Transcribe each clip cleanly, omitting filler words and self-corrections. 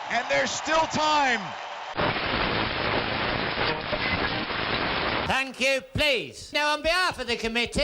and there's still time. Thank you, please. Now, on behalf of the committee...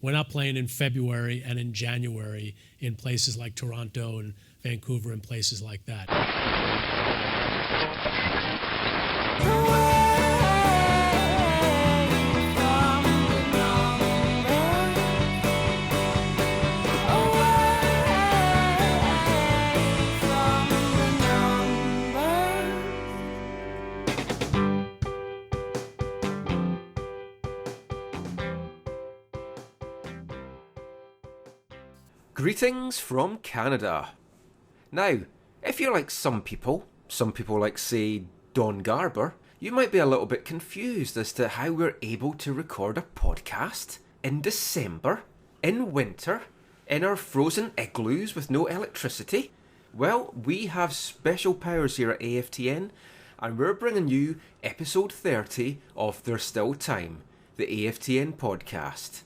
We're not playing in February and in January in places like Toronto and Vancouver and places like that. Greetings from Canada. Now, if you're like some people like, say, Don Garber, you might be a little bit confused as to how we're able to record a podcast in December, in winter, in our frozen igloos with no electricity. Well, we have special powers here at AFTN, and we're bringing you episode 30 of There's Still Time, the AFTN podcast.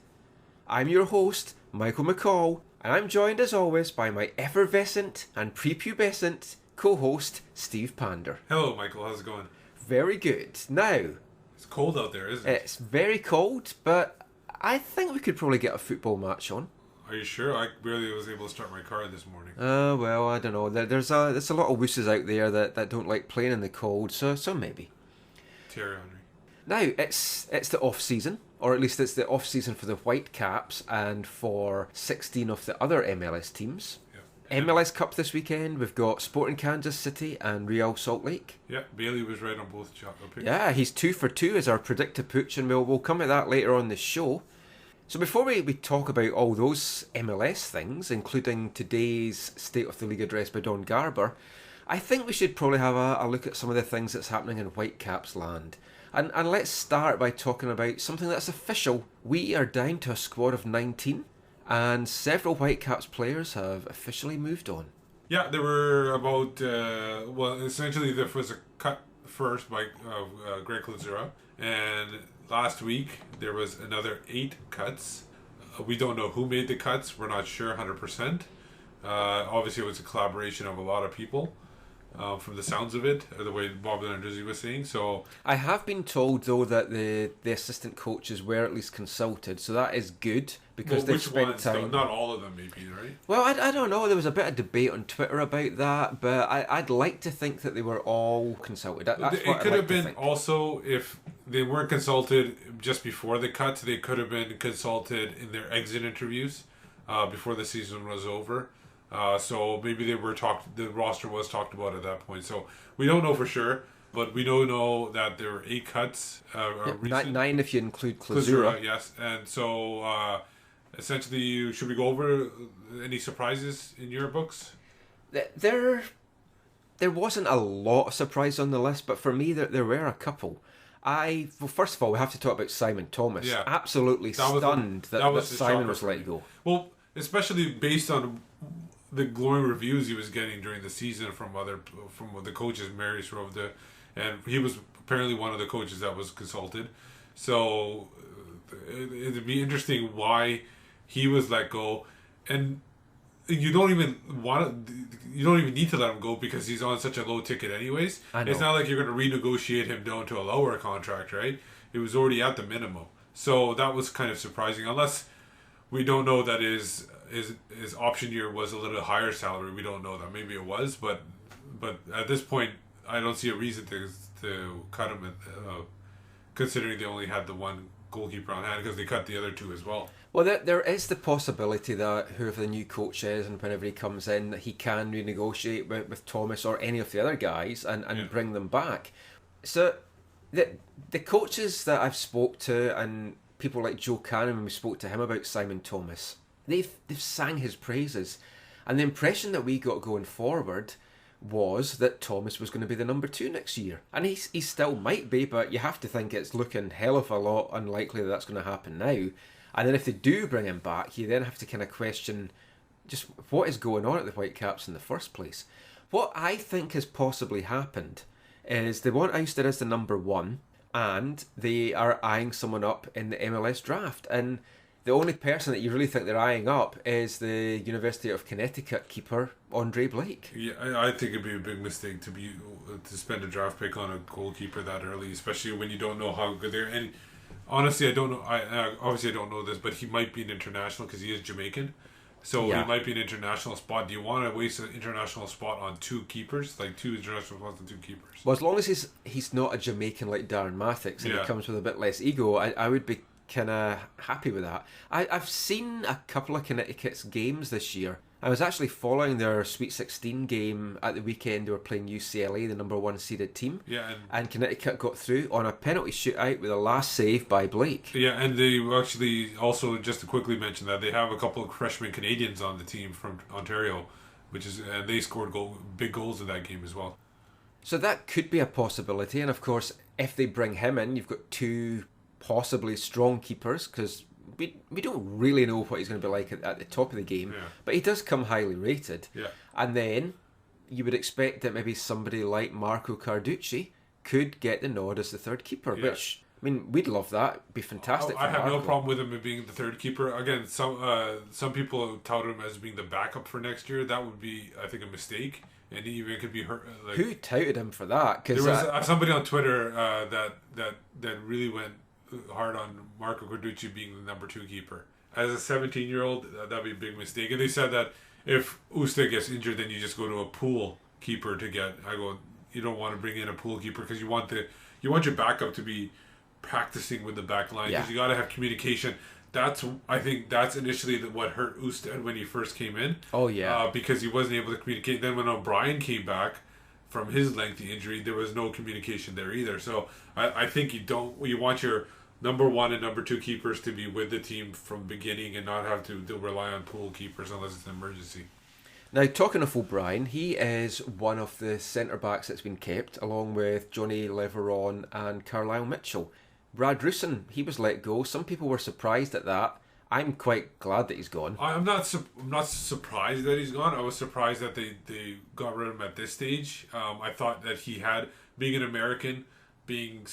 I'm your host, Michael McCall, and I'm joined as always by my effervescent and prepubescent co-host, Steve Pander. Hello, Michael. How's it going? Very good. Now, it's cold out there, isn't it? It's very cold, but I think we could probably get a football match on. Are you sure? I barely was able to start my car this morning. Well, I don't know. There's a lot of wooses out there that don't like playing in the cold, so maybe. Terry Henry. Now, it's the off-season, or at least it's the off-season for the Whitecaps and for 16 of the other MLS teams. Yeah. MLS Cup this weekend, we've got Sporting Kansas City and Real Salt Lake. Yeah, Bailey was right on both picks. Yeah, he's 2 for 2 as our predicted pooch, and we'll come at that later on the show. So before we talk about all those MLS things, including today's State of the League address by Don Garber, I think we should probably have a look at some of the things that's happening in Whitecapsland. And let's start by talking about something that's official. We are down to a squad of 19, and several Whitecaps players have officially moved on. Yeah, there were about, essentially there was a cut first by Greg Lazura, and last week there was another 8 cuts. We don't know who made the cuts. We're not sure 100%. Obviously it was a collaboration of a lot of people. From the sounds of it, or the way Bob Lenarduzzi was saying. So I have been told though that the assistant coaches were at least consulted, so that is good because they've spent time. Though? Not all of them, maybe, right? Well, I don't know. There was a bit of debate on Twitter about that, but I'd like to think that they were all consulted. It could have been also if they weren't consulted just before the cuts, they could have been consulted in their exit interviews before the season was over. So maybe the roster was talked about at that point. So we don't know for sure, but we do know that there were 8 cuts. 9 if you include Klazura. Yes. And so essentially, should we go over any surprises in your books? There wasn't a lot of surprise on the list, but for me there were a couple. First of all, we have to talk about Simon Thomas. Yeah. Absolutely stunned that Simon was let go. Well, especially based on the glowing reviews he was getting during the season from the coaches, Marius Rovda, and he was apparently one of the coaches that was consulted. So it'd be interesting why he was let go, and you don't even need to let him go because he's on such a low ticket anyways. It's not like you're going to renegotiate him down to a lower contract, right? It was already at the minimum, so that was kind of surprising. Unless we don't know that his option year was a little higher salary. We don't know that. Maybe it was, but at this point, I don't see a reason to cut him, considering they only had the one goalkeeper on hand because they cut the other 2 as well. Well, there is the possibility that whoever the new coach is and whenever he comes in, that he can renegotiate with Thomas or any of the other guys and bring them back. So the coaches that I've spoke to and people like Joe Cannon, when we spoke to him about Simon Thomas, they've sang his praises, and the impression that we got going forward was that Thomas was going to be the number 2 next year, and he still might be, but you have to think it's looking hell of a lot unlikely that that's going to happen now. And then if they do bring him back, you then have to kind of question just what is going on at the Whitecaps in the first place. What I think has possibly happened is they want ousted as the number 1, and they are eyeing someone up in the MLS draft. And the only person that you really think they're eyeing up is the University of Connecticut keeper, Andre Blake. Yeah, I think it'd be a big mistake to spend a draft pick on a goalkeeper that early, especially when you don't know how good they're. And honestly, I don't know. Obviously I don't know this, but he might be an international because he is Jamaican. So he might be an international spot. Do you want to waste an international spot on 2 keepers? Like 2 international spots on 2 keepers? Well, as long as he's not a Jamaican like Darren Mathix and he comes with a bit less ego, I would be kind of happy with that. I've seen a couple of Connecticut's games this year. I was actually following their Sweet 16 game at the weekend. They were playing UCLA, the number 1 seeded team. Yeah, and Connecticut got through on a penalty shootout with a last save by Blake. Yeah, and they actually also, just to quickly mention that, they have a couple of freshman Canadians on the team from Ontario, and they scored big goals in that game as well. So that could be a possibility. And of course, if they bring him in, you've got 2 possibly strong keepers, because we don't really know what he's going to be like at the top of the game, but he does come highly rated. Yeah. And then you would expect that maybe somebody like Marco Carducci could get the nod as the third keeper, which, I mean, we'd love that. It'd be fantastic. I have no problem with him being the third keeper. Again, some people tout him as being the backup for next year. That would be, I think, a mistake, and he even could be hurt. Who touted him for that? There was somebody on Twitter that really went hard on Marco Carducci being the number 2 keeper. As a 17-year-old, that'd be a big mistake. And they said that if Usta gets injured, then you just go to a pool keeper to get. You don't want to bring in a pool keeper because you want your backup to be practicing with the back line, because you got to have communication. I think that's initially what hurt Usta when he first came in. Oh yeah, because he wasn't able to communicate. Then when O'Brien came back from his lengthy injury, there was no communication there either. So I think you want your number 1 and number 2 keepers to be with the team from beginning and not have to rely on pool keepers unless it's an emergency. Now, talking of O'Brien, he is one of the centre-backs that's been kept, along with Johnny Leveron and Carlisle Mitchell. Brad Rusin, he was let go. Some people were surprised at that. I'm quite glad that he's gone. I'm not surprised that he's gone. I was surprised that they got rid of him at this stage. I thought that he had, being an American, being,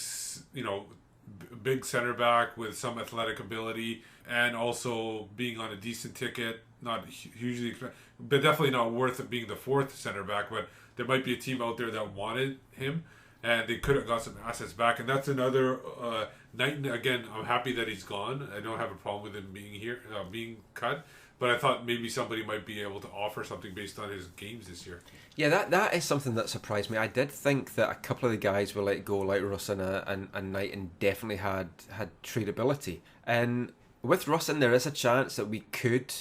big center back with some athletic ability, and also being on a decent ticket, not hugely expensive, but definitely not worth it being the 4th center back. But there might be a team out there that wanted him, and they could have got some assets back. And that's another night. Again, I'm happy that he's gone. I don't have a problem with him being here, being cut. But I thought maybe somebody might be able to offer something based on his games this year. Yeah, that is something that surprised me. I did think that a couple of the guys were let go, like Russin and Knighton, definitely had tradability. And with Russin, there is a chance that we could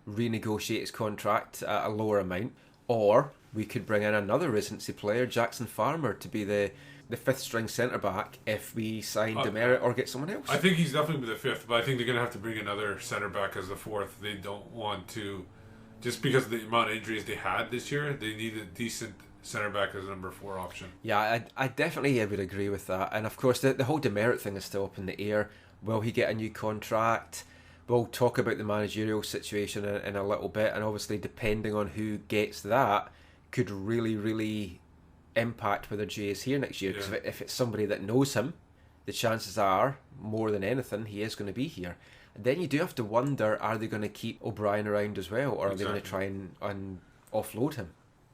renegotiate his contract at a lower amount, or we could bring in another recency player, Jackson Farmer, to be the 5th string centre back if we sign Demerit or get someone else. I think he's definitely the 5th, but I think they're going to have to bring another centre back as the 4th. They don't want to, just because of the amount of injuries they had this year, they need a decent centre back as a number 4 option. Yeah, I definitely would agree with that. And of course, the whole Demerit thing is still up in the air. Will he get a new contract? We'll talk about the managerial situation in a little bit, and obviously depending on who gets that could really, really impact whether Jay is here next year, because if it's somebody that knows him, the chances are, more than anything, he is going to be here. And then you do have to wonder, are they going to keep O'Brien around as well, or are they going to try and offload him?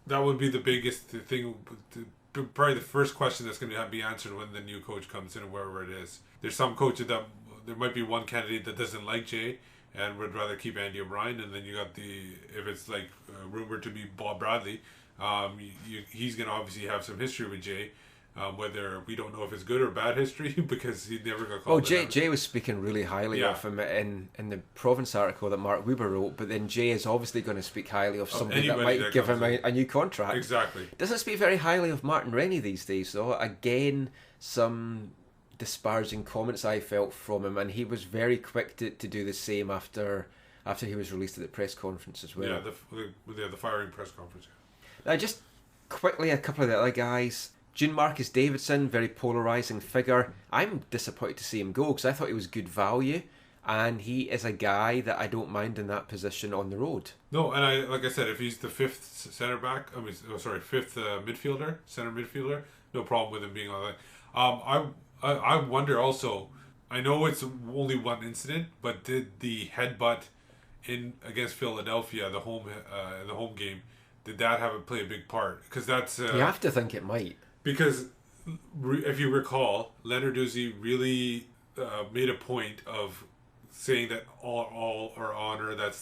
That would be the biggest thing, probably the first question that's going to be answered when the new coach comes in, wherever it is. There's some coaches that, there might be one candidate that doesn't like Jay and would rather keep Andy O'Brien, and then you got if it's like rumored to be Bob Bradley, he's going to obviously have some history with Jay, whether we don't know if it's good or bad history because he never got called. Oh, Jay was speaking really highly of him in the Province article that Mark Weber wrote, but then Jay is obviously going to speak highly of somebody that might give him a new contract. Exactly. Doesn't speak very highly of Martin Rennie these days, though. Again, some disparaging comments I felt from him, and he was very quick to do the same after he was released at the press conference as well. Yeah, the firing press conference. Now, just quickly, a couple of the other guys. June Marcus Davidson, very polarising figure. I'm disappointed to see him go because I thought he was good value, and he is a guy that I don't mind in that position on the road. No, and like I said, if he's the fifth center back, fifth center midfielder, no problem with him being on that. I wonder also. I know it's only one incident, but did the headbutt in against Philadelphia, the home game, did that play a big part? Because that's You have to think it might. Because if you recall, Lenarduzzi really made a point of saying that all our honor, that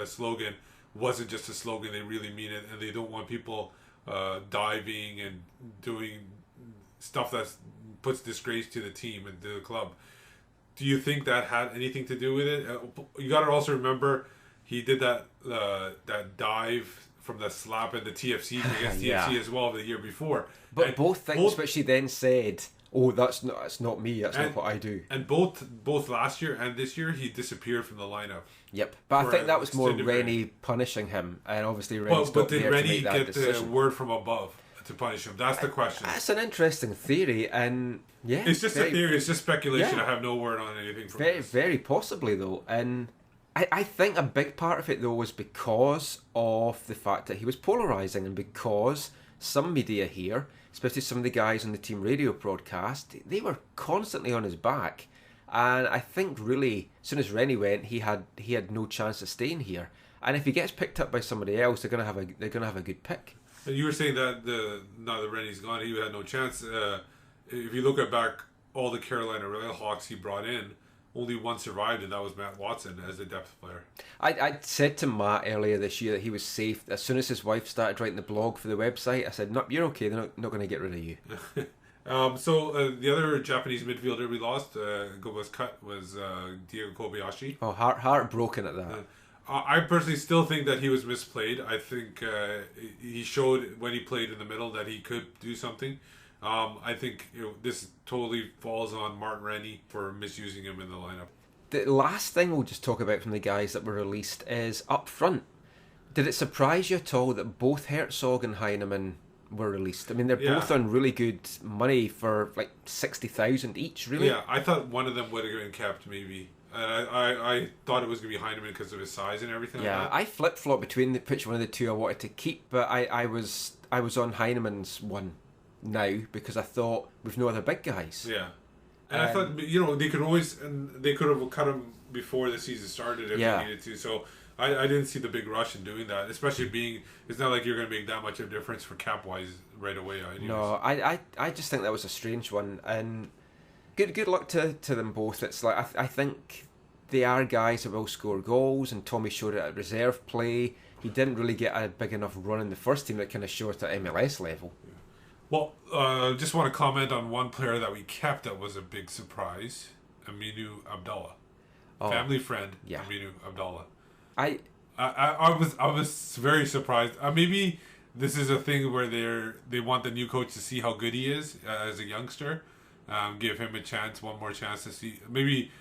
slogan wasn't just a slogan, they really mean it, and they don't want people diving and doing stuff that puts disgrace to the team and to the club. Do you think that had anything to do with it? You got to also remember he did that dive from the slap in the TFC against TFC as well the year before. But both things which he then said, "Oh, that's not me. That's not what I do." And both last year and this year, he disappeared from the lineup. Yep, but I think that was more Rennie punishing him, and obviously Rennie's but not did there Rennie to make that get decision. the word from above to punish him? That's the question. That's an interesting theory, and yeah, It's just a theory. It's just speculation. Yeah. I have no word on anything from very, this. very possibly though, and I think a big part of it though was because of the fact that he was polarising, and because some media here, especially some of the guys on the team radio broadcast, they were constantly on his back, and I think really as soon as Rennie went, he had no chance of staying here, and if he gets picked up by somebody else, they're gonna have a good pick. And you were saying that now that Rennie's gone, he had no chance. If you look back all the Carolina Railhawks he brought in, only one survived, and that was Matt Watson as a depth player. I said to Matt earlier this year that he was safe. As soon as his wife started writing the blog for the website, I said, "No, you're okay. They're not going to get rid of you." The other Japanese midfielder we lost, was cut, was Diego Kobayashi. Oh, heartbroken at that. I personally still think that he was misplayed. I think he showed when he played in the middle that he could do something. I think this totally falls on Martin Rennie for misusing him in the lineup. The last thing we'll just talk about from the guys that were released is up front. Did it surprise you at all that both Herzog and Heinemann were released? I mean, they're both on really good money for like 60,000 each, really. Yeah, I thought one of them would have been kept, maybe. I thought it was going to be Heinemann because of his size and everything. Yeah, like that. I flip-flopped between which one of the two I wanted to keep, but I was on Heinemann's one now because I thought we've no other big guys. Yeah, and I thought they could have cut him before the season started if they needed to. So I didn't see the big rush in doing that, especially being it's not like you're going to make that much of a difference for cap wise right away. Anyways. No, I just think that was a strange one, and good luck to them both. It's like I think they are guys that will score goals, and Tommy showed it at reserve play. He didn't really get a big enough run in the first team that kind of showed it at MLS level. Yeah. Well, just want to comment on one player that we kept that was a big surprise, Aminu Abdallah, family friend. Yeah. Aminu Abdallah. I was very surprised. Maybe this is a thing where they want the new coach to see how good he is as a youngster, give him one more chance to see. Maybe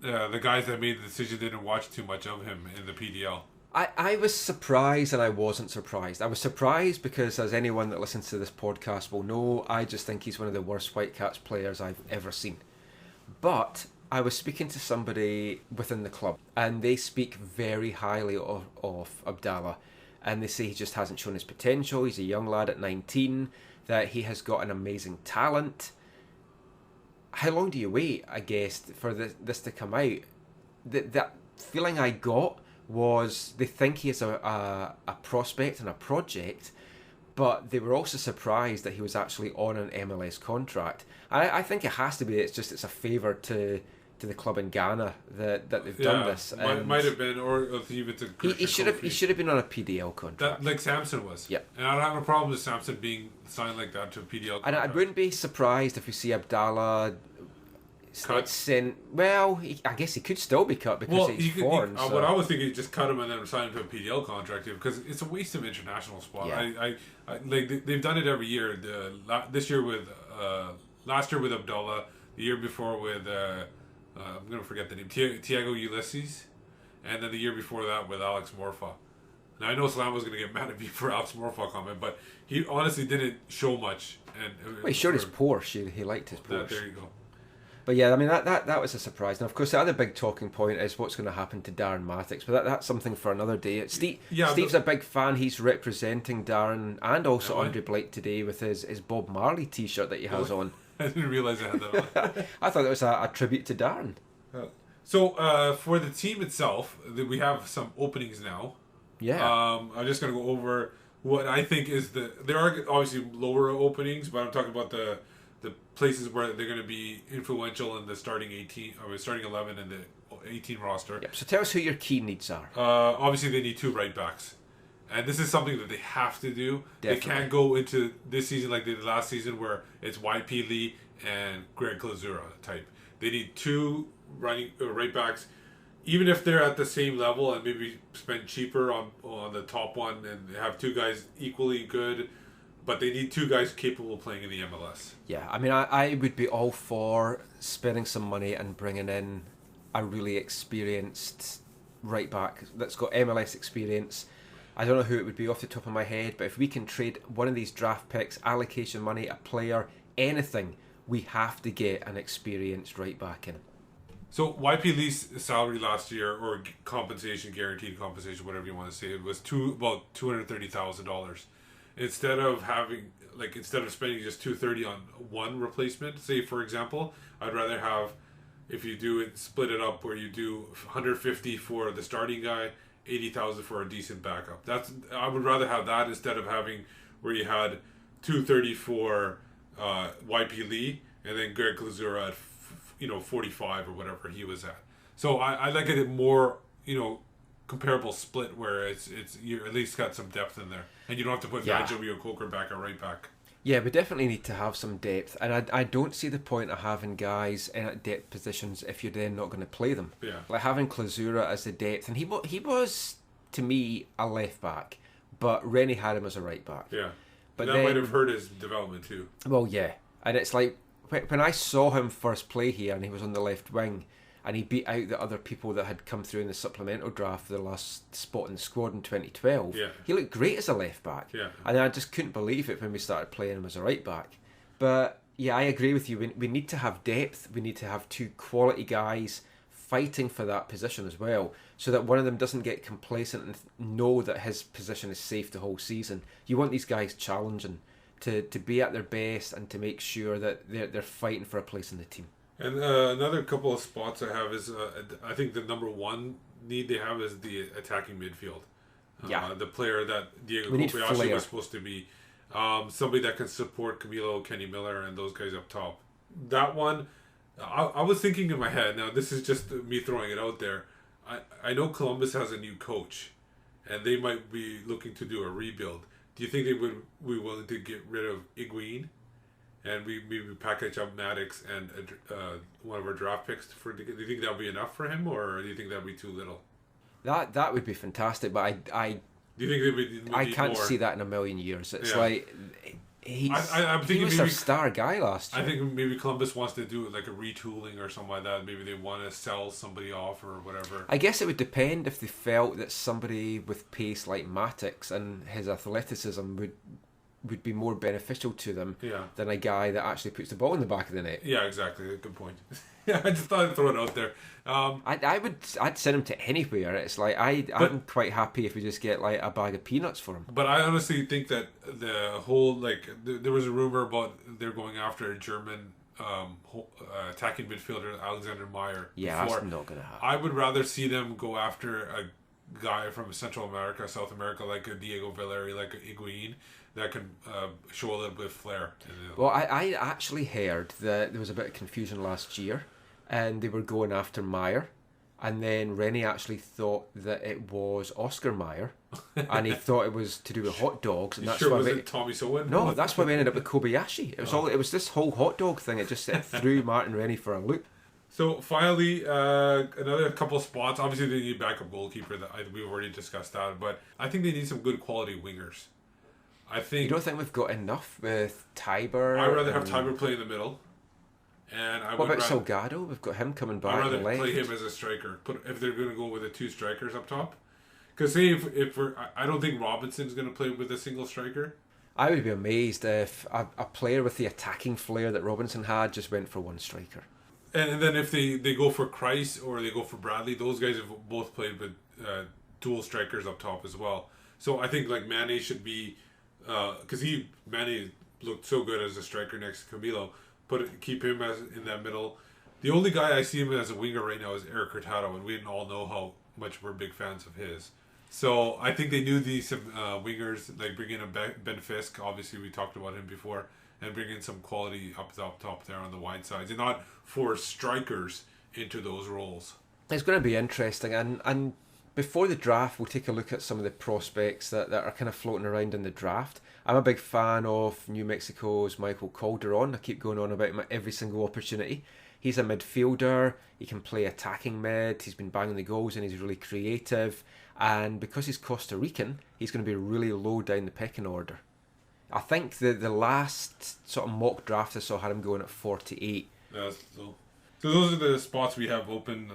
the guys that made the decision didn't watch too much of him in the PDL. I was surprised and I wasn't surprised. I was surprised because, as anyone that listens to this podcast will know, I just think he's one of the worst Whitecaps players I've ever seen. But I was speaking to somebody within the club, and they speak very highly of Abdallah, and they say he just hasn't shown his potential. He's a young lad at 19, that he has got an amazing talent. How long do you wait, I guess, for this to come out? That feeling I got was they think he is a prospect and a project, but they were also surprised that he was actually on an MLS contract. I think it has to be. It's a favour to the club in Ghana that they've done this. Might have been, or even to he should have been on a PDL contract, like Samson was. Yeah, and I don't have a problem with Samson being signed like that to a PDL contract. And I wouldn't be surprised if we see Abdallah cut. I guess he could still be cut because he's foreign. What I was thinking, just cut him and then sign him to a PDL contract because it's a waste of international spot. Yeah. I they've done it every year. This year with last year with Abdullah, the year before with I'm gonna forget the name, Thiago Ulysses, and then the year before that with Alex Morfa. Now I know Slam was gonna get mad at me for Alex Morfa comment, but he honestly didn't show much. And he showed his Porsche. He liked his Porsche. There you go. But yeah, I mean that was a surprise. And of course, the other big talking point is what's going to happen to Darren Mattocks. But that's something for another day. Steve's a big fan. He's representing Darren and also Andre Blake today with his Bob Marley T-shirt that he has on. I didn't realize I had that on. I thought it was a tribute to Darren. So for the team itself, we have some openings now. Yeah. I'm just going to go over what I think is there are obviously lower openings, but I'm talking about the places where they're going to be influential in the starting 11 and the 18 roster. Yep. So tell us who your key needs are. Obviously, they need 2 right backs. And this is something that they have to do. Definitely. They can't go into this season like they did last season where it's YP Lee and Greg Klazura type. They need 2 right backs, even if they're at the same level, and maybe spend cheaper on the top one and have 2 guys equally good. But they need 2 guys capable of playing in the MLS. Yeah, I mean, I would be all for spending some money and bringing in a really experienced right back that's got MLS experience. I don't know who it would be off the top of my head, but if we can trade one of these draft picks, allocation money, a player, anything, we have to get an experienced right back in. So YP Lee's salary last year, or compensation, guaranteed compensation, whatever you want to say, it was about $230,000. Instead of spending just $230 on one replacement, say for example, I'd rather have, if you do it, split it up where you do $150 for the starting guy, $80,000 for a decent backup. I would rather have that instead of having where you had $230 for YP Lee and then Greg Klazura at 45 or whatever he was at. So I like it more comparable split where it's you at least got some depth in there, and you don't have to put Nigel Coker back at right back. Yeah, we definitely need to have some depth, and I don't see the point of having guys in at depth positions if you're then not going to play them. Yeah, like having Klazura as the depth, and he was to me a left back, but Rennie had him as a right back. Yeah, but that might have hurt his development too. Well, yeah, and it's like when I saw him first play here, and he was on the left wing. And he beat out the other people that had come through in the supplemental draft for the last spot in the squad in 2012. Yeah. He looked great as a left back. Yeah. And I just couldn't believe it when we started playing him as a right back. But yeah, I agree with you. We need to have depth. We need to have 2 quality guys fighting for that position as well, so that one of them doesn't get complacent and know that his position is safe the whole season. You want these guys challenging to be at their best and to make sure that they're fighting for a place in the team. And another couple of spots I have is I think the number 1 need they have is the attacking midfield. The player that Diego Kobayashi was supposed to be, somebody that can support Camilo, Kenny Miller, and those guys up top. That one, I was thinking in my head. Now this is just me throwing it out there. I know Columbus has a new coach, and they might be looking to do a rebuild. Do you think they would be willing to get rid of Higuain? And we maybe package up Maddox and one of our draft picks do you think that would be enough for him, or do you think that would be too little? That would be fantastic, but I do you think they would I can't more? See that in a million years. It's like he was maybe, our star guy last year. I think maybe Columbus wants to do like a retooling or something like that. Maybe they want to sell somebody off or whatever. I guess it would depend if they felt that somebody with pace like Maddox and his athleticism would be more beneficial to them than a guy that actually puts the ball in the back of the net. Yeah, exactly. Good point. Yeah, I just thought I'd throw it out there. I'd send him to anywhere. It's like I'm quite happy if we just get like a bag of peanuts for him. But I honestly think that the whole there was a rumor about they're going after a German attacking midfielder, Alexander Meyer. Yeah, before. that's not going to happen. I would rather see them go after a guy from Central America, South America, like a Diego Valeri, like a Higuain, that can show a little bit of flair. Well, I actually heard that there was a bit of confusion last year, and they were going after Meyer, and then Rennie actually thought that it was Oscar Meyer, and he thought it was to do with hot dogs. And that's why was it Tommy Sowen? No, that's why we ended up with Kobayashi. It was this whole hot dog thing. It just threw Martin Rennie for a loop. So finally, another couple spots. Obviously, they need backup goalkeeper. We've already discussed that, but I think they need some good quality wingers. I think. You don't think we've got enough with Tiber? I'd rather have Tiber play in the middle. And what about Salgado? We've got him coming back. I'd rather play him as a striker. If they're going to go with the 2 strikers up top, because say if I don't think Robinson's going to play with a single striker. I would be amazed if a player with the attacking flair that Robinson had just went for 1 striker. And then if they go for Kreis or they go for Bradley, those guys have both played with dual strikers up top as well. So I think like Mane should be, because Mane looked so good as a striker next to Camilo. Keep him as in that middle. The only guy I see him as a winger right now is Eric Hurtado, and we all know how much we're big fans of his. So I think they do these wingers, like bring in a Ben Fisk. Obviously, we talked about him before, and bring in some quality up top there on the wide sides, and not force strikers into those roles. It's going to be interesting, and before the draft, we'll take a look at some of the prospects that are kind of floating around in the draft. I'm a big fan of New Mexico's Michael Calderon. I keep going on about him at every single opportunity. He's a midfielder. He can play attacking mid. He's been banging the goals and he's really creative. And because he's Costa Rican, he's going to be really low down the pecking order. I think the last sort of mock draft I saw had him going at 48. Yeah, so those are the spots we have open.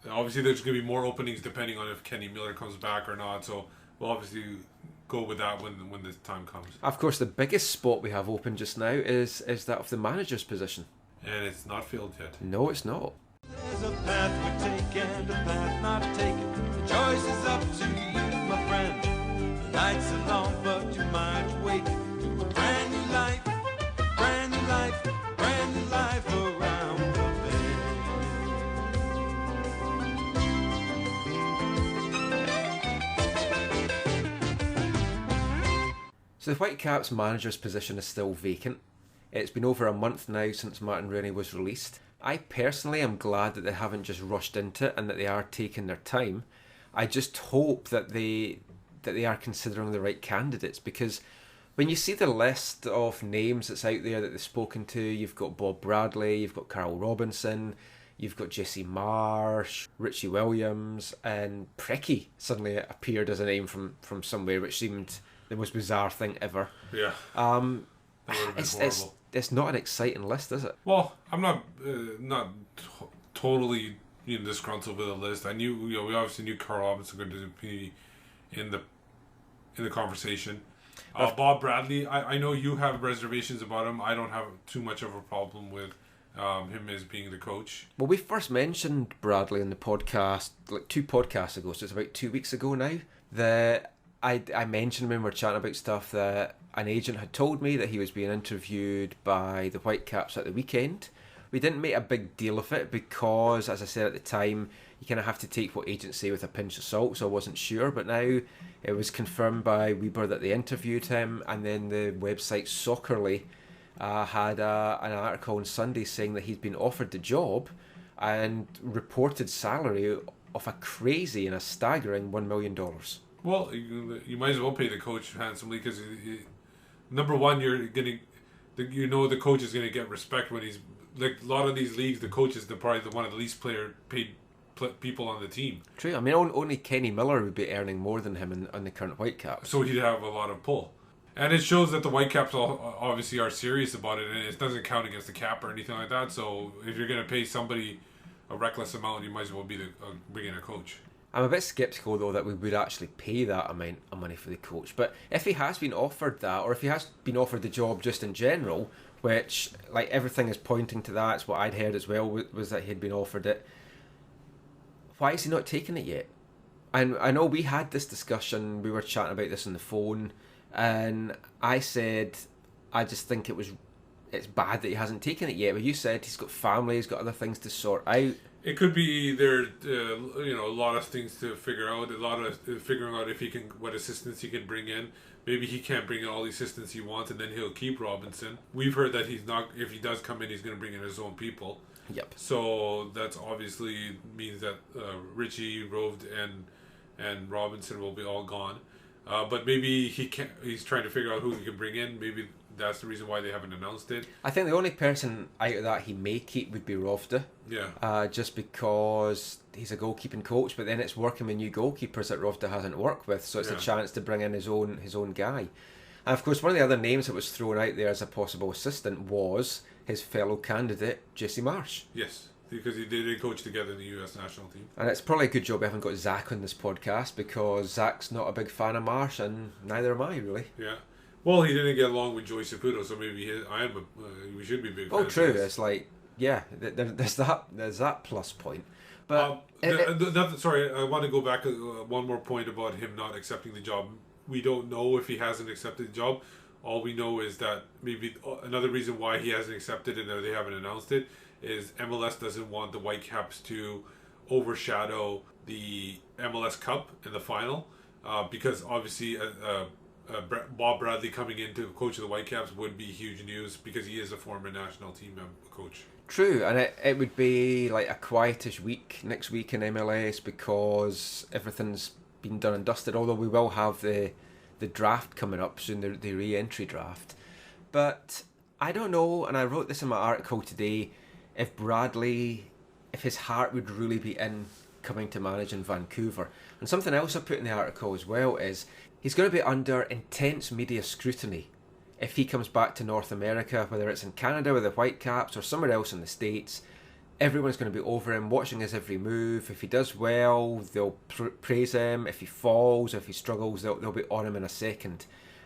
Obviously, there's going to be more openings depending on if Kenny Miller comes back or not. So we'll obviously go with that when the time comes. Of course, the biggest spot we have open just now is that of the manager's position. And it's not filled yet. No, it's not. There's a path we take and a path not taken. The choice is up to you, my friend. The nights are long, but you might wake to a brand new life, brand new life, brand new life around the bend. So the Whitecaps manager's position is still vacant. It's been over a month now since Martin Rooney was released. I personally am glad that they haven't just rushed into it and that they are taking their time. I just hope that they are considering the right candidates, because when you see the list of names that's out there that they've spoken to, you've got Bob Bradley, you've got Carl Robinson, you've got Jesse Marsh, Richie Williams, and Preki suddenly appeared as a name from somewhere, which seemed the most bizarre thing ever. Yeah. That would have been horrible. It's not an exciting list, is it? Well, I'm not totally disgruntled with the list. I knew, we obviously knew Carl Robinson was going to be in the conversation. Bob Bradley, I know you have reservations about him. I don't have too much of a problem with him as being the coach. Well, we first mentioned Bradley in the podcast like 2 podcasts ago, so it's about 2 weeks ago now. That I mentioned when we were chatting about stuff that an agent had told me that he was being interviewed by the Whitecaps at the weekend. We didn't make a big deal of it because, as I said at the time, you kind of have to take what agents say with a pinch of salt, so I wasn't sure. But now it was confirmed by Weber that they interviewed him, and then the website Soccerly had an article on Sunday saying that he'd been offered the job and reported salary of a crazy and a staggering $1 million. Well, you might as well pay the coach handsomely because, number one, the coach is going to get respect when he's like a lot of these leagues. The coach is probably one of the least paid people on the team. True. I mean, only Kenny Miller would be earning more than him on the current Whitecaps. So he'd have a lot of pull. And it shows that the Whitecaps obviously are serious about it, and it doesn't count against the cap or anything like that. So if you're going to pay somebody a reckless amount, you might as well bring in a coach. I'm a bit sceptical, though, that we would actually pay that amount of money for the coach. But if he has been offered that, or if he has been offered the job just in general, which, like, everything is pointing to that, it's what I'd heard as well, was that he'd been offered it, why is he not taking it yet? And I know we had this discussion, we were chatting about this on the phone, and I said, I just think it's bad that he hasn't taken it yet. But you said he's got family, he's got other things to sort out. It could be there, a lot of things to figure out. A lot of figuring out what assistants he can bring in. Maybe he can't bring in all the assistants he wants, and then he'll keep Robinson. We've heard that he's not. If he does come in, he's going to bring in his own people. Yep. So that's obviously means that Richie, Roved, and Robinson will be all gone. But maybe he can't. He's trying to figure out who he can bring in. Maybe that's the reason why they haven't announced it. I think the only person out of that he may keep would be Rovda. Yeah. Just because he's a goalkeeping coach, but then it's working with new goalkeepers that Rovda hasn't worked with, so it's a chance to bring in his own guy. And of course, one of the other names that was thrown out there as a possible assistant was his fellow candidate, Jesse Marsh. Yes, because they coach together in the US national team. And it's probably a good job we haven't got Zach on this podcast, because Zach's not a big fan of Marsh, and neither am I, really. Yeah. Well, he didn't get along with Joey Saputo, so maybe we should be big fans. Oh, true. It's like yeah, there's that plus point. But sorry, I want to go back one more point about him not accepting the job. We don't know if he hasn't accepted the job. All we know is that maybe another reason why he hasn't accepted it and they haven't announced it is MLS doesn't want the Whitecaps to overshadow the MLS Cup in the final, because obviously Bob Bradley coming in to coach of the Whitecaps would be huge news because he is a former national team coach. True, and it would be like a quietish week next week in MLS because everything's been done and dusted, although we will have the draft coming up soon, the re-entry draft. But I don't know, and I wrote this in my article today, if his heart would really be in coming to manage in Vancouver. And something else I put in the article as well is he's going to be under intense media scrutiny if he comes back to North America, whether it's in Canada with the Whitecaps or somewhere else in the States. Everyone's going to be over him, watching his every move. If he does well, they'll praise him. If he falls, if he struggles, they'll be on him in a second.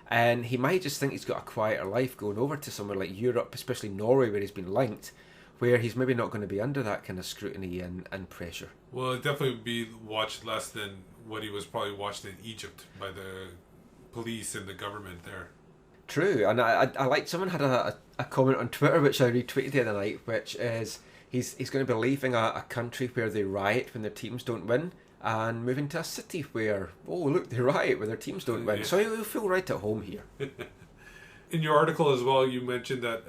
And he might just think he's got a quieter life going over to somewhere like Europe, especially Norway, where he's been linked, where he's maybe not going to be under that kind of scrutiny and pressure. Well, it definitely would be watched less than what he was probably watched in Egypt by the police and the government there. True, and I like, someone had a comment on Twitter which I retweeted the other night, which is he's going to be leaving a country where they riot when their teams don't win and moving to a city where, oh look, they riot when their teams don't win. Yeah. So he'll feel right at home here. In your article as well, you mentioned that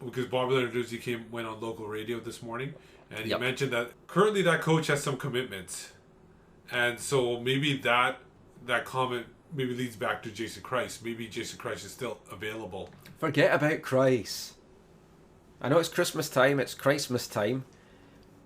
because Bob Lenarduzzi went on local radio this morning, and he mentioned that currently that coach has some commitments, and so maybe that comment maybe leads back to Jason Kreis. Maybe Jason Kreis is still available. Forget about Kreis. I know it's Christmas time, it's Christmas time.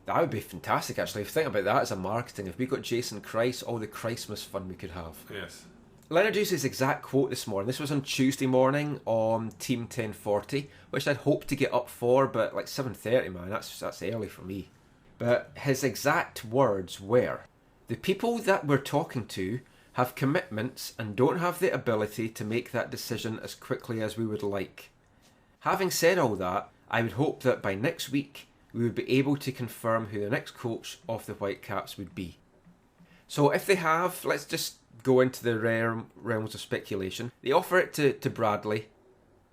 That would be fantastic, actually. If you think about that as a marketing, if we got Jason Kreis, all the Christmas fun we could have. Yes. Lenarduzzi's exact quote this morning, this was on Tuesday morning on Team 1040, which I'd hoped to get up for, but like 7:30, man, that's early for me. But his exact words were, "The people that we're talking to have commitments and don't have the ability to make that decision as quickly as we would like. Having said all that, I would hope that by next week we would be able to confirm who the next coach of the Whitecaps would be." So if they have, let's just go into the realms of speculation. They offer it to Bradley.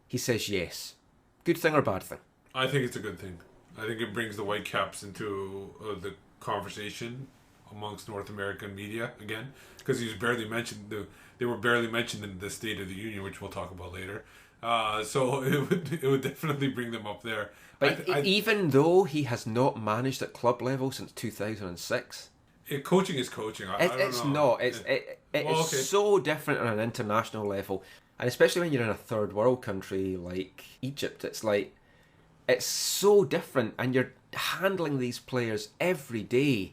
He says yes. Good thing or bad thing? I think it's a good thing. I think it brings the Whitecaps into the conversation amongst North American media again, because he was barely mentioned. They were barely mentioned in the State of the Union, which we'll talk about later. So it would definitely bring them up there. But even though he has not managed at club level since 2006, coaching is coaching. It's not. It's so different on an international level, and especially when you're in a third world country like Egypt. It's like it's so different, and you're handling these players every day.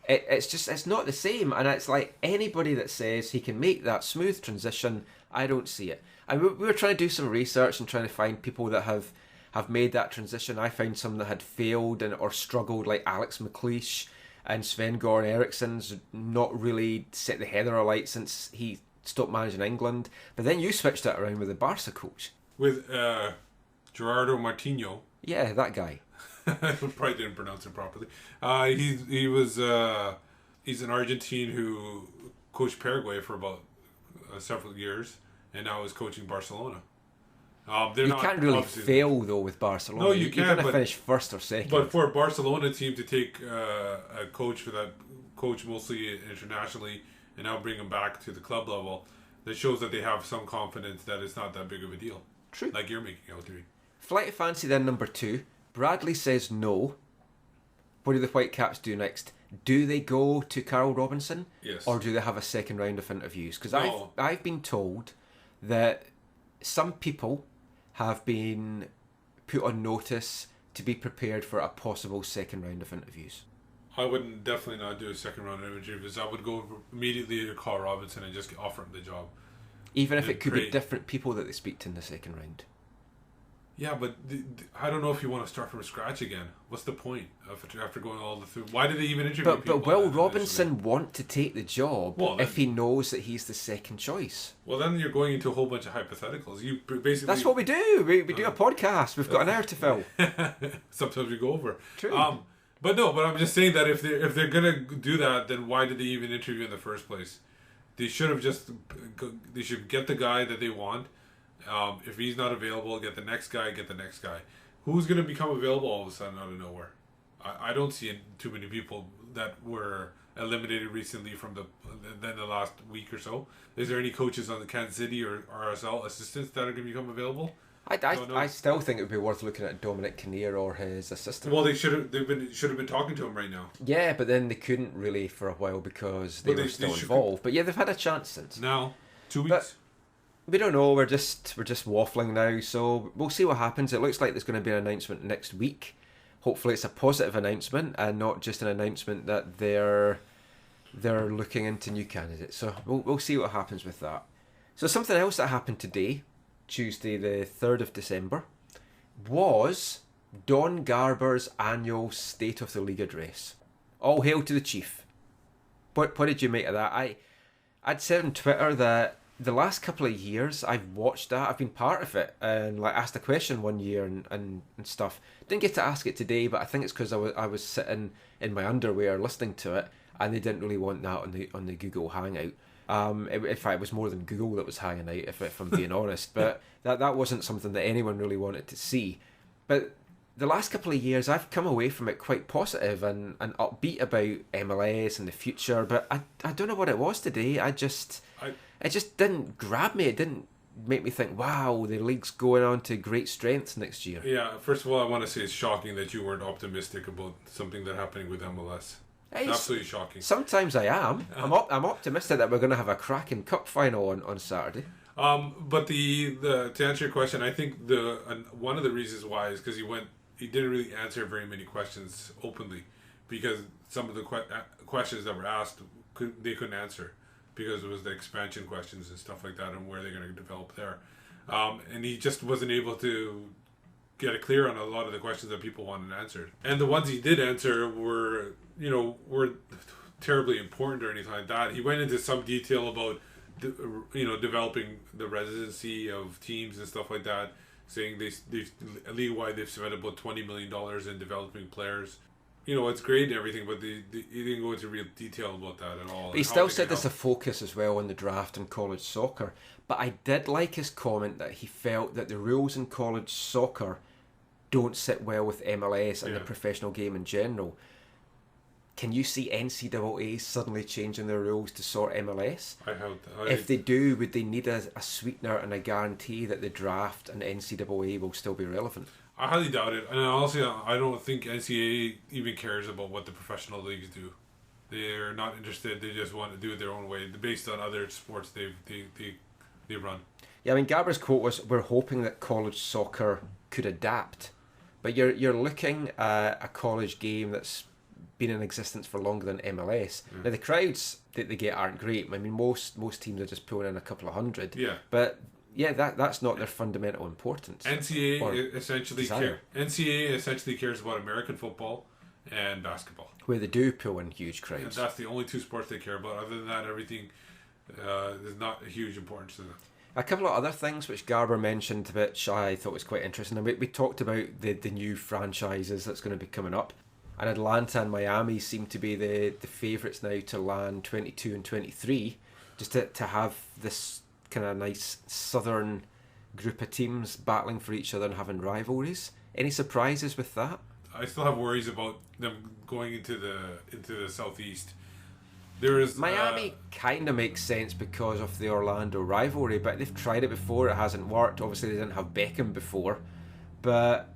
It's not the same, and it's like anybody that says he can make that smooth transition, I don't see it. And we were trying to do some research and trying to find people that have made that transition. I found some that had failed or struggled, like Alex McLeish and Sven-Goran Eriksson's not really set the heather alight since he stopped managing England. But then you switched that around with the Barca coach. With Gerardo Martino. Yeah, that guy. I probably didn't pronounce it properly. He's an Argentine who coached Paraguay for about several years, and now is coaching Barcelona. You can't really fail though with Barcelona. No, you can't. You're going to finish first or second. But for a Barcelona team to take a coach for that coach mostly internationally and now bring him back to the club level, that shows that they have some confidence that it's not that big of a deal. True. Like you're making out to be. Flight of Fancy then number 2. Bradley says no. What do the Whitecaps do next? Do they go to Carl Robinson? Yes. Or do they have a second round of interviews? Because I've been told that some people have been put on notice to be prepared for a possible second round of interviews. I wouldn't definitely not do a second round of interviews. I would go immediately to Carl Robinson and just offer him the job. Even if it could be different people that they speak to in the second round. Yeah, but I don't know if you want to start from scratch again. What's the point after going all the through? Why did they even interview people? But will Robinson want to take the job if he knows that he's the second choice? Well, then you're going into a whole bunch of hypotheticals. You basically That's what we do. We do a podcast. We've got an hour to fill. Sometimes we go over. True. But I'm just saying that if they're gonna do that, then why did they even interview in the first place? They should have they should get the guy that they want. If he's not available, get the next guy. Who's going to become available all of a sudden out of nowhere? I don't see too many people that were eliminated recently from the last week or so. Is there any coaches on the Kansas City or RSL assistants that are going to become available? I still think it would be worth looking at Dominic Kinnear or his assistant. Well, they should have been talking to him right now. Yeah, but then they couldn't really for a while because they were still involved. But yeah, they've had a chance since. Now, 2 weeks. But we don't know. We're just waffling now, so we'll see what happens. It looks like there's going to be an announcement next week. Hopefully, it's a positive announcement and not just an announcement that they're looking into new candidates. So we'll see what happens with that. So something else that happened today, Tuesday the 3rd of December, was Don Garber's annual State of the League address. All hail to the Chief. What did you make of that? I'd said on Twitter that the last couple of years I've watched that. I've been part of it and like asked a question one year and stuff. Didn't get to ask it today, but I think it's because I was sitting in my underwear listening to it, and they didn't really want that on the Google Hangout. In fact, it was more than Google that was hanging out, if I'm being honest. But that wasn't something that anyone really wanted to see. But the last couple of years, I've come away from it quite positive and upbeat about MLS and the future. But I don't know what it was today. It just didn't grab me. It didn't make me think, wow, the league's going on to great strengths next year. Yeah, first of all, I want to say it's shocking that you weren't optimistic about something that's happening with MLS. It's absolutely shocking. Sometimes I am. I'm optimistic that we're going to have a cracking cup final on Saturday. But to answer your question, I think one of the reasons why is because he didn't really answer very many questions openly, because some of the questions that were asked they couldn't answer, because it was the expansion questions and stuff like that and where they're going to develop there. And he just wasn't able to get it clear on a lot of the questions that people wanted answered. And the ones he did answer were terribly important or anything like that. He went into some detail about developing the residency of teams and stuff like that, saying they've league-wide they've spent about $20 million in developing players. It's great and everything, but he didn't go into real detail about that at all. But he still said there's a focus as well on the draft and college soccer. But I did like his comment that he felt that the rules in college soccer don't sit well with MLS and the professional game in general. Can you see NCAA suddenly changing their rules to sort MLS? If they do, would they need a sweetener and a guarantee that the draft and NCAA will still be relevant? I highly doubt it. And honestly, I don't think NCAA even cares about what the professional leagues do. They're not interested. They just want to do it their own way, based on other sports they run. Yeah, I mean, Garber's quote was, "We're hoping that college soccer could adapt." But you're looking at a college game that's been in existence for longer than MLS. Now the crowds that they get aren't great. I mean, most teams are just pulling in a couple of hundred. Yeah. But yeah, that's not their fundamental importance. NCAA essentially cares about American football and basketball, where they do pull in huge crowds. And that's the only two sports they care about. Other than that, everything is not a huge importance to them. A couple of other things which Garber mentioned, which I thought was quite interesting. And we talked about the new franchises that's going to be coming up. And Atlanta and Miami seem to be the favourites now to land 22 and 23, just to have this kind of nice southern group of teams battling for each other and having rivalries. Any surprises with that? I still have worries about them going into the southeast. There is Miami kind of makes sense because of the Orlando rivalry, but they've tried it before, it hasn't worked. Obviously they didn't have Beckham before, but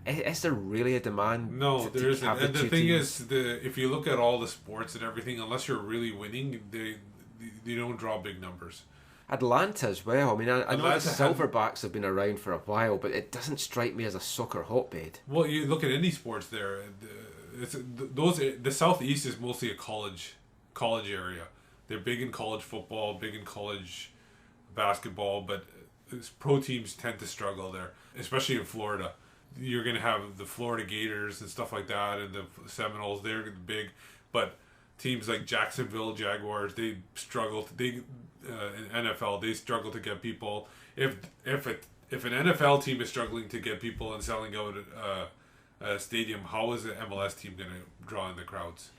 is there really a demand? No, there isn't. And the thing is, if you look at all the sports and everything, unless you're really winning, they don't draw big numbers. Atlanta as well. I mean, I know the Silverbacks have been around for a while, but it doesn't strike me as a soccer hotbed. Well, you look at any sports there. The Southeast is mostly a college area. They're big in college football, big in college basketball, but pro teams tend to struggle there, especially in Florida. You're going to have the Florida Gators and stuff like that, and the Seminoles. They're big, but teams like Jacksonville Jaguars, they struggle. In NFL, they struggle to get people. If an NFL team is struggling to get people and selling out a stadium, how is an MLS team going to draw in the crowds?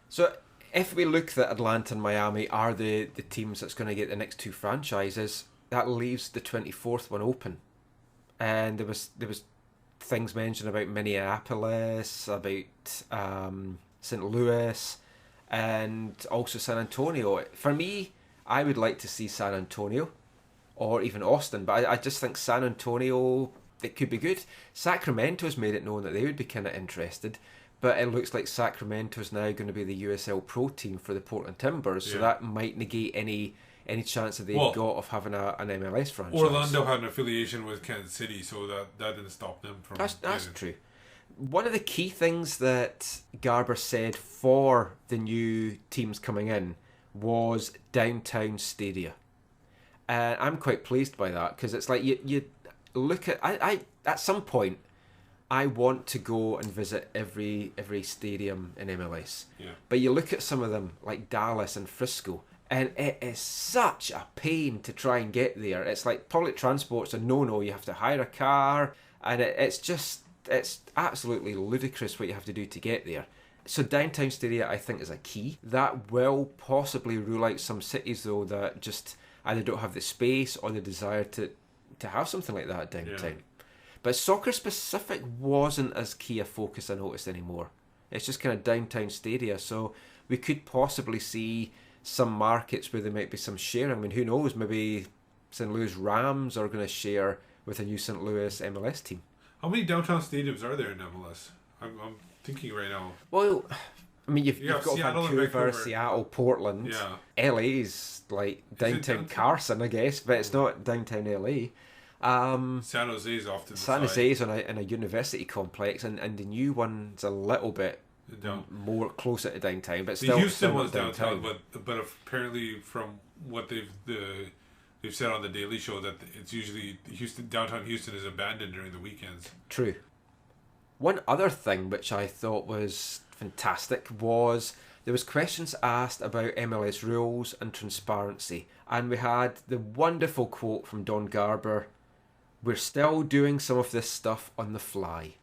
So if we look that Atlanta and Miami are the teams that's going to get the next two franchises, that leaves the 24th one open. And there was things mentioned about Minneapolis, about St. Louis, and also San Antonio. For me, I would like to see San Antonio or even Austin, but I just think San Antonio, it could be good. Sacramento's made it known that they would be kind of interested, but it looks like Sacramento's now going to be the USL Pro team for the Portland Timbers, so that might negate any chance that they've got of having an MLS franchise. Orlando had an affiliation with Kansas City, so that didn't stop them from... That's true. One of the key things that Garber said for the new teams coming in was downtown stadia. And I'm quite pleased by that, because it's like you look at... I at some point, I want to go and visit every stadium in MLS. Yeah. But you look at some of them, like Dallas and Frisco, and it is such a pain to try and get there. It's like public transport's a no-no. You have to hire a car, and it's absolutely ludicrous what you have to do to get there. So downtown stadia, I think, is a key. That will possibly rule out some cities, though, that just either don't have the space or the desire to have something like that downtown. Yeah. But soccer specific wasn't as key a focus, I noticed, anymore. It's just kind of downtown stadia. So we could possibly see some markets where there might be some sharing. I mean, who knows? Maybe St. Louis Rams are going to share with a new St. Louis MLS team. How many downtown stadiums are there in MLS? I'm thinking right now. Well, I mean, you've got Seattle, Vancouver, Seattle, Portland. Yeah. LA's like downtown Carson, I guess, but it's not downtown LA. San Jose's off to the San side. Jose's in a university complex, and the new one's a little bit more closer to downtown, but still. The Houston still was downtown, but apparently from what they've said on the Daily Show that it's usually downtown Houston is abandoned during the weekends. True. One other thing which I thought was fantastic was there was questions asked about MLS rules and transparency, and we had the wonderful quote from Don Garber: "We're still doing some of this stuff on the fly."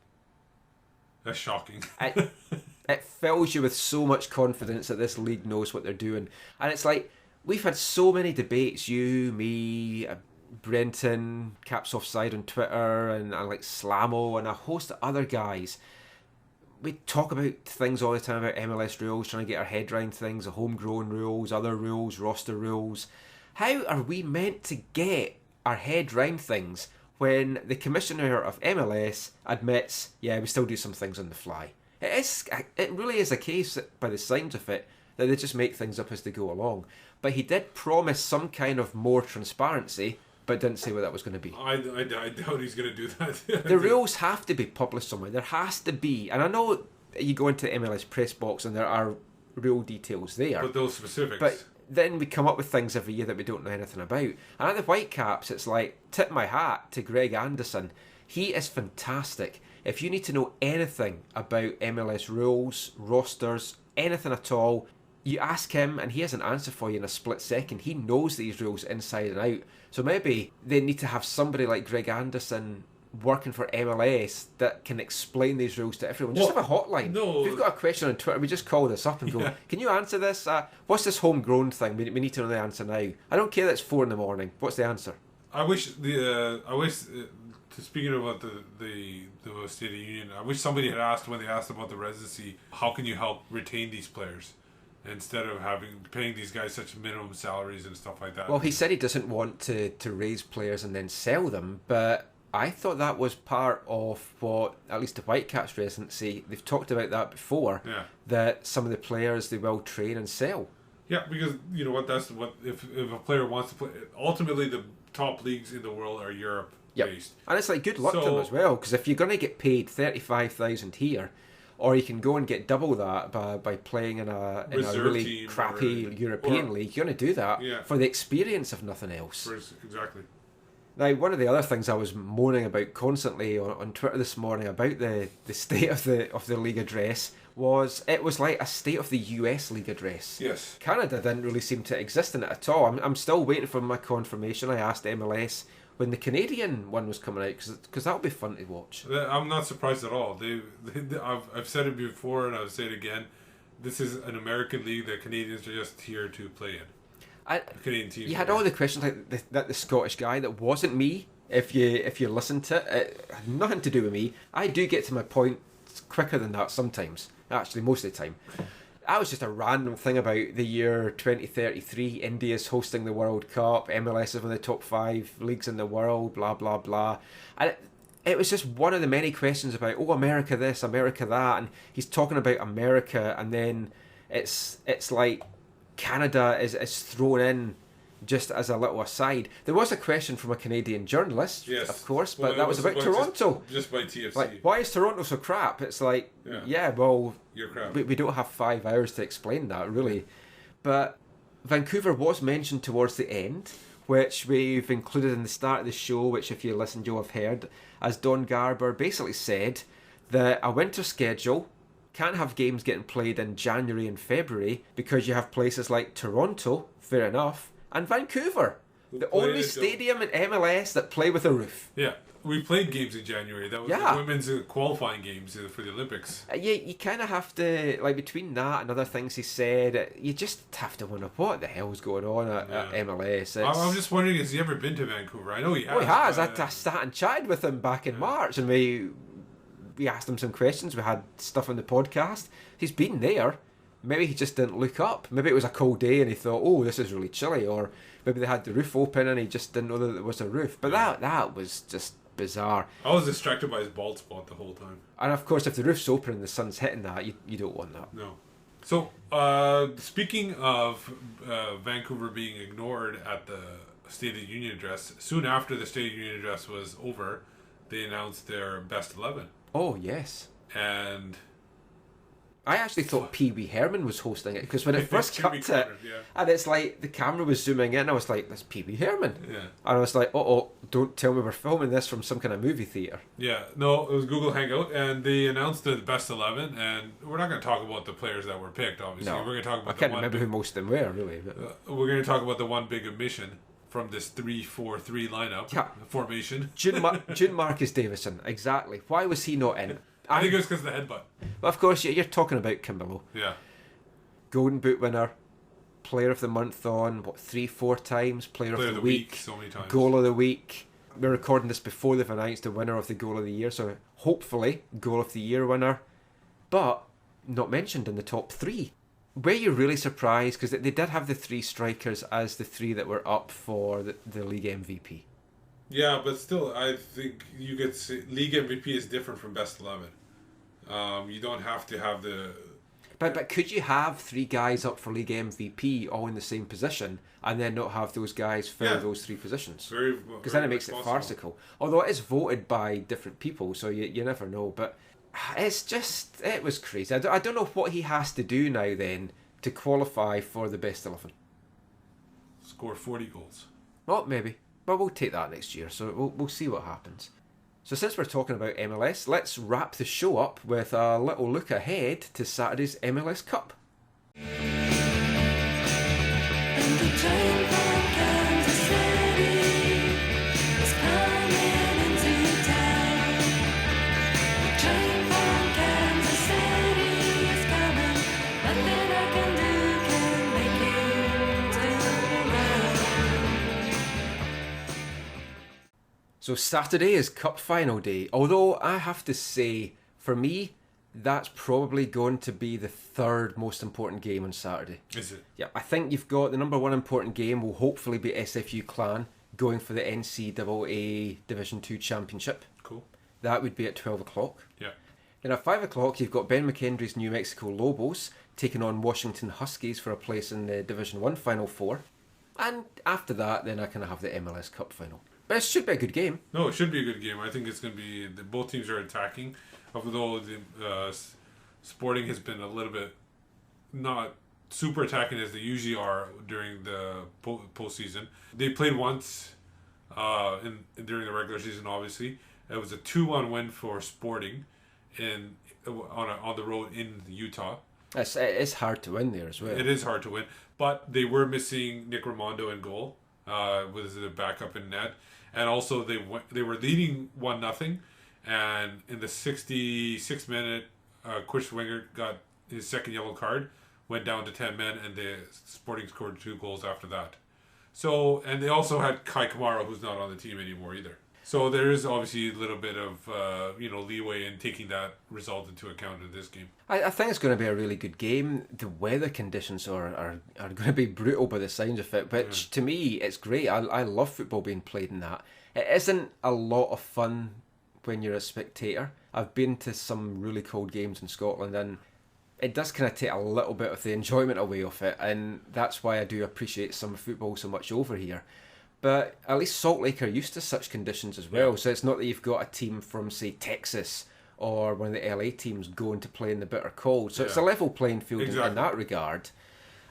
That's shocking. It fills you with so much confidence that this league knows what they're doing. And it's like, we've had so many debates, you, me, Brenton, Caps Offside on Twitter, and like Slamo, and a host of other guys. We talk about things all the time about MLS rules, trying to get our head around things, the homegrown rules, other rules, roster rules. How are we meant to get our head around things when the commissioner of MLS admits, yeah, we still do some things on the fly? It really is a case that, by the signs of it, that they just make things up as they go along. But he did promise some kind of more transparency, but didn't say what that was going to be. I doubt he's going to do that. The rules have to be published somewhere. There has to be. And I know you go into the MLS press box and there are rule details there. But those specifics. But then we come up with things every year that we don't know anything about. And at the Whitecaps, it's like, tip my hat to Greg Anderson. He is fantastic. If you need to know anything about MLS rules, rosters, anything at all, you ask him and he has an answer for you in a split second. He knows these rules inside and out. So maybe they need to have somebody like Greg Anderson working for MLS that can explain these rules to everyone. Just have a hotline. No. If you've got a question on Twitter, we just call this up and go, can you answer this? What's this homegrown thing? We need to know the answer now. I don't care that it's 4 a.m. What's the answer? Speaking about the State of the Union, I wish somebody had asked when they asked about the residency, how can you help retain these players instead of paying these guys such minimum salaries and stuff like that? Well, he said he doesn't want to raise players and then sell them, but I thought that was part of what, at least the Whitecaps residency, they've talked about that before, that some of the players they will train and sell. Yeah, because you know what, if a player wants to play, ultimately the top leagues in the world are Europe. Yep. And it's like good luck to them as well, because if you're going to get paid $35,000 here, or you can go and get double that by playing in a really crappy European league, you're going to do that for the experience of nothing else. Exactly. Now, one of the other things I was moaning about constantly on Twitter this morning about the state of the league address was it was like a state of the US league address. Yes. Canada didn't really seem to exist in it at all. I'm still waiting for my confirmation. I asked MLS when the Canadian one was coming out because that'll be fun to watch. I'm not surprised at all. I've said it before and I'll say it again. This is an American league that Canadians are just here to play in. Canadian teams. You had all the questions like the Scottish guy that wasn't me. If you listen to it, it had nothing to do with me. I do get to my point quicker than that sometimes. Actually, most of the time. That was just a random thing about the year 2033. India's hosting the World Cup. MLS is one of the top 5 leagues in the world. Blah blah blah. And it was just one of the many questions about America this, America that, and he's talking about America, and then it's like Canada is thrown in just as a little aside. There was a question from a Canadian journalist, yes, of course, but that was about Toronto. Just by TFC. Like, why is Toronto so crap? It's like, well, you're crap. We don't have 5 hours to explain that, really. But Vancouver was mentioned towards the end, which we've included in the start of the show, which if you listened, you'll have heard, as Don Garber basically said that a winter schedule can't have games getting played in January and February because you have places like Toronto, fair enough, and Vancouver, the only stadium in MLS that play with a roof. Yeah, we played games in January. That was the women's qualifying games for the Olympics. You kind of have to, like, between that and other things he said, you just have to wonder what the hell's going on at MLS. I'm just wondering, has he ever been to Vancouver? I know he has. Oh, he has. I sat and chatted with him back in March, and we asked him some questions. We had stuff on the podcast. He's been there. Maybe he just didn't look up. Maybe it was a cold day and he thought, oh, this is really chilly. Or maybe they had the roof open and he just didn't know that there was a roof. But that was just bizarre. I was distracted by his bald spot the whole time. And of course, if the roof's open and the sun's hitting that, you don't want that. No. So, speaking of Vancouver being ignored at the State of the Union address, soon after the State of the Union address was over, they announced their best 11. Oh, yes. And I actually thought Pee Wee Herman was hosting it because when it first cut it, and it's like the camera was zooming in, I was like, "That's Pee Wee Herman," and I was like, "Oh, don't tell me we're filming this from some kind of movie theater." Yeah, no, it was Google Hangout, and they announced the best 11, and we're not going to talk about the players that were picked. Obviously, no, we're going to talk about. I can't remember who most of them were really. But we're going to talk about the one big omission from this 3-4-3 lineup formation. June Marcus Davison, exactly. Why was he not in? I think it was because of the headbutt. Well, of course, you're talking about Kimberlow. Yeah. Golden Boot winner, Player of the Month on, 3-4 times, Player of the Week, so many times. Goal of the Week. We're recording this before they've announced the winner of the Goal of the Year, so hopefully, Goal of the Year winner. But not mentioned in the top 3. Were you really surprised? Because they did have the 3 strikers as the 3 that were up for the league MVP. Yeah, but still, I think you could say league MVP is different from best 11. You don't have to have the. But could you have 3 guys up for league MVP all in the same position and then not have those guys fill those 3 positions? Because then it makes it farcical. Although it is voted by different people, so you never know. But it was crazy. I don't know what he has to do now then to qualify for the best 11. Score 40 goals. Well, maybe. But we'll take that next year, so we'll see what happens. So since we're talking about MLS, let's wrap the show up with a little look ahead to Saturday's MLS Cup. So Saturday is Cup Final Day, although I have to say, for me, that's probably going to be the 3rd most important game on Saturday. Is it? Yeah, I think you've got the number 1 important game will hopefully be SFU Clan going for the NCAA Division 2 Championship. Cool. That would be at 12 o'clock. Yeah. Then at 5 o'clock, you've got Ben McKendry's New Mexico Lobos taking on Washington Huskies for a place in the Division 1 Final 4. And after that, then I kind of have the MLS Cup Final. But it should be a good game. No, it should be a good game. I think it's going to be... both teams are attacking. Although the Sporting has been a little bit not super attacking as they usually are during the postseason. They played once during the regular season. Obviously, it was a 2-1 win for Sporting on the road in Utah. It's hard to win there as well. It is hard to win, but they were missing Nick Raimondo in goal, with the backup in net, and also they were leading 1-0, and in the 66th minute, Chris Winger got his second yellow card, went down to 10 men, and the Sporting scored 2 goals after that. So, and they also had Kai Kamara, who's not on the team anymore either. So there is obviously a little bit of leeway in taking that result into account in this game. I think it's going to be a really good game. The weather conditions are going to be brutal by the sounds of it, which to me it's great. I love football being played in that. It isn't a lot of fun when you're a spectator. I've been to some really cold games in Scotland, and it does kind of take a little bit of the enjoyment away of it, and that's why I do appreciate summer football so much over here. But at least Salt Lake are used to such conditions as well, so it's not that you've got a team from, say, Texas or one of the LA teams going to play in the bitter cold. So it's a level playing field in that regard.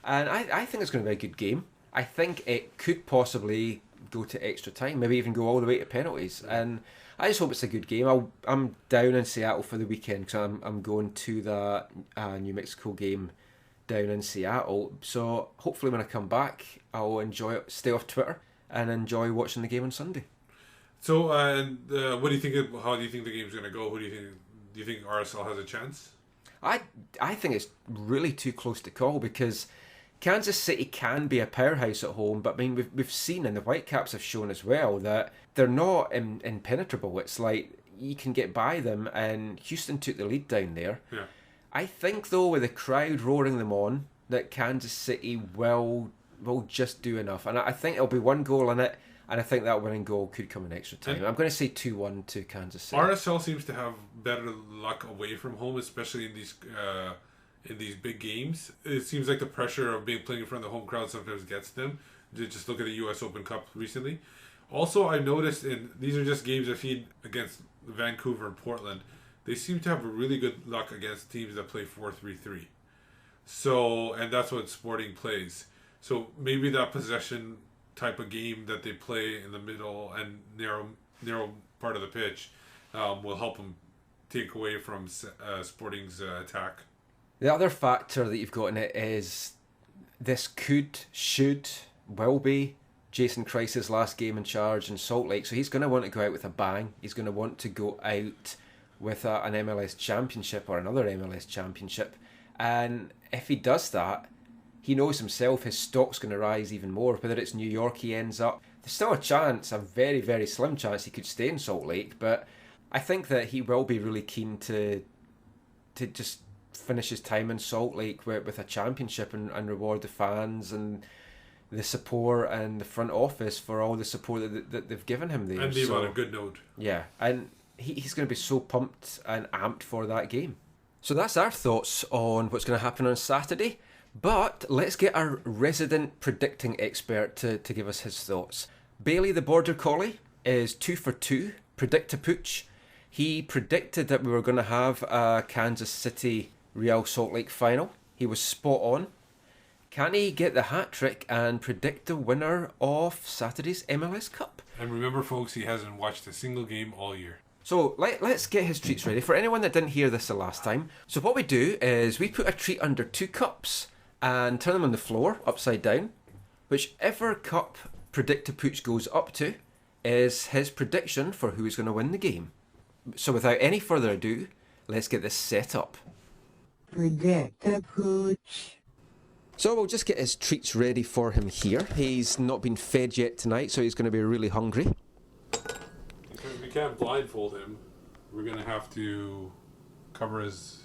And I think it's going to be a good game. I think it could possibly go to extra time, maybe even go all the way to penalties. And I just hope it's a good game. I'm down in Seattle for the weekend because I'm going to the New Mexico game down in Seattle. So hopefully when I come back, I'll enjoy it, stay off Twitter, and enjoy watching the game on Sunday. So, what do you think? How do you think the game's going to go? Who do you think? Do you think RSL has a chance? I think it's really too close to call, because Kansas City can be a powerhouse at home, but I mean we've seen, and the Whitecaps have shown as well, that they're not impenetrable. It's like you can get by them, and Houston took the lead down there. Yeah. I think though, with the crowd roaring them on, that Kansas City will just do enough, and I think it'll be 1 goal in it, and I think that winning goal could come in extra time. I'm going to say 2-1 to Kansas City. RSL seems to have better luck away from home, especially in these big games. It seems like the pressure of playing in front of the home crowd sometimes gets them. Just look at the U.S. Open Cup recently. Also, I noticed these are just games I've seen against Vancouver and Portland. They seem to have really good luck against teams that play 4-3-3. So, and that's what Sporting plays. So maybe that possession type of game that they play in the middle and narrow part of the pitch will help them take away from Sporting's attack. The other factor that you've got in it is this will be Jason Kreis's last game in charge in Salt Lake, so he's going to want to go out with a bang. He's going to want to go out with an MLS championship or another MLS championship, and if he does that, he knows himself his stock's going to rise even more. Whether it's New York he ends up, there's still a chance, a very, very slim chance he could stay in Salt Lake, but I think that he will be really keen to just finish his time in Salt Lake with a championship and reward the fans and the support and the front office for all the support that they've given him there. And leave on a good note. Yeah, and he's going to be so pumped and amped for that game. So that's our thoughts on what's going to happen on Saturday. But let's get our resident predicting expert to give us his thoughts. Bailey the Border Collie is 2 for 2. Predict a pooch. He predicted that we were going to have a Kansas City Real Salt Lake final. He was spot on. Can he get the hat trick and predict the winner of Saturday's MLS Cup? And remember, folks, he hasn't watched a single game all year. So let's get his treats ready. For anyone that didn't hear this the last time, so what we do is we put a treat under 2 cups and turn them on the floor, upside down. Whichever cup Predict a Pooch goes up to is his prediction for who's going to win the game. So without any further ado, let's get this set up. Predict a Pooch. So we'll just get his treats ready for him here. He's not been fed yet tonight, so he's going to be really hungry. Because we can't blindfold him, we're going to have to cover his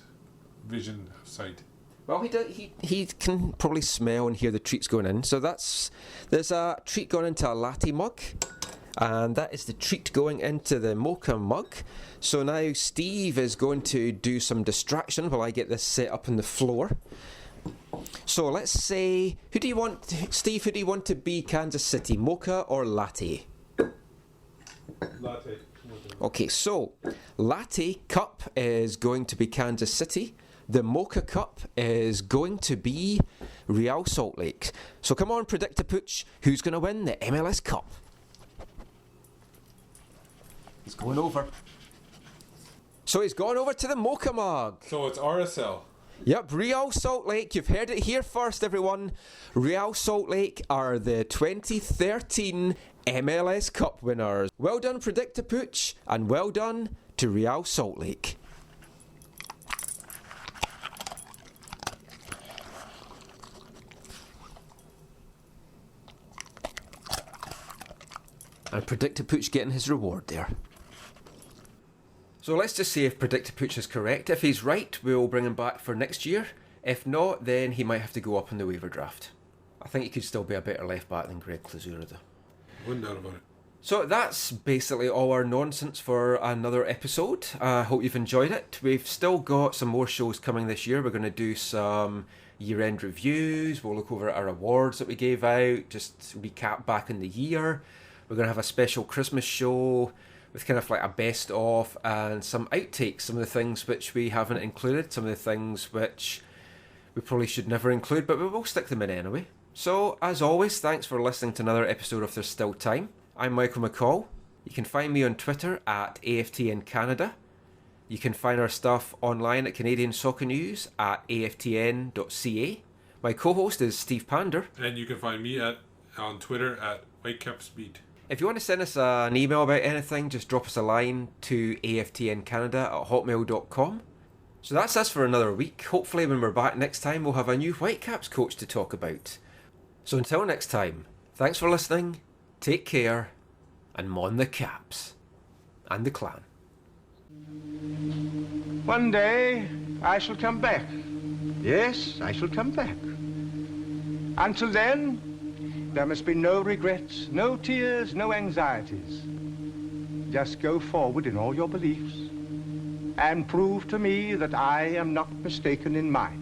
vision of sight. Well, he can probably smell and hear the treats going in. So there's a treat going into a latte mug, and that is the treat going into the mocha mug. So now Steve is going to do some distraction while I get this set up on the floor. So let's say, Steve, who do you want to be Kansas City, mocha or latte? Latte. Okay, so latte cup is going to be Kansas City. The mocha cup is going to be Real Salt Lake. So come on, Predict a Pooch, who's going to win the MLS Cup? He's going over. So he's gone over to the Mocha Mug. So it's RSL. Yep, Real Salt Lake. You've heard it here first, everyone. Real Salt Lake are the 2013 MLS Cup winners. Well done, Predict-A-Pooch, and well done to Real Salt Lake. And Predict-A-Pooch getting his reward there. So let's just say if Predict-A-Pooch is correct. If he's right, we'll bring him back for next year. If not, then he might have to go up in the waiver draft. I think he could still be a better left back than Greg Klazura though. Wouldn't doubt about it. So that's basically all our nonsense for another episode. I hope you've enjoyed it. We've still got some more shows coming this year. We're going to do some year-end reviews. We'll look over at our awards that we gave out, just recap back in the year. We're going to have a special Christmas show with kind of like a best of and some outtakes, some of the things which we haven't included, some of the things which we probably should never include, but we will stick them in anyway. So, as always, thanks for listening to another episode of There's Still Time. I'm Michael McCall. You can find me on Twitter at AFTN Canada. You can find our stuff online at Canadian Soccer News at aftn.ca. My co-host is Steve Pander. And you can find me on Twitter at Whitecapsland. If you want to send us an email about anything, just drop us a line to aftncanada@hotmail.com. So that's us for another week. Hopefully when we're back next time, we'll have a new Whitecaps coach to talk about. So until next time, thanks for listening, take care, and mon the Caps. And the clan. One day I shall come back. Yes, I shall come back. Until then, there must be no regrets, no tears, no anxieties. Just go forward in all your beliefs and prove to me that I am not mistaken in mine.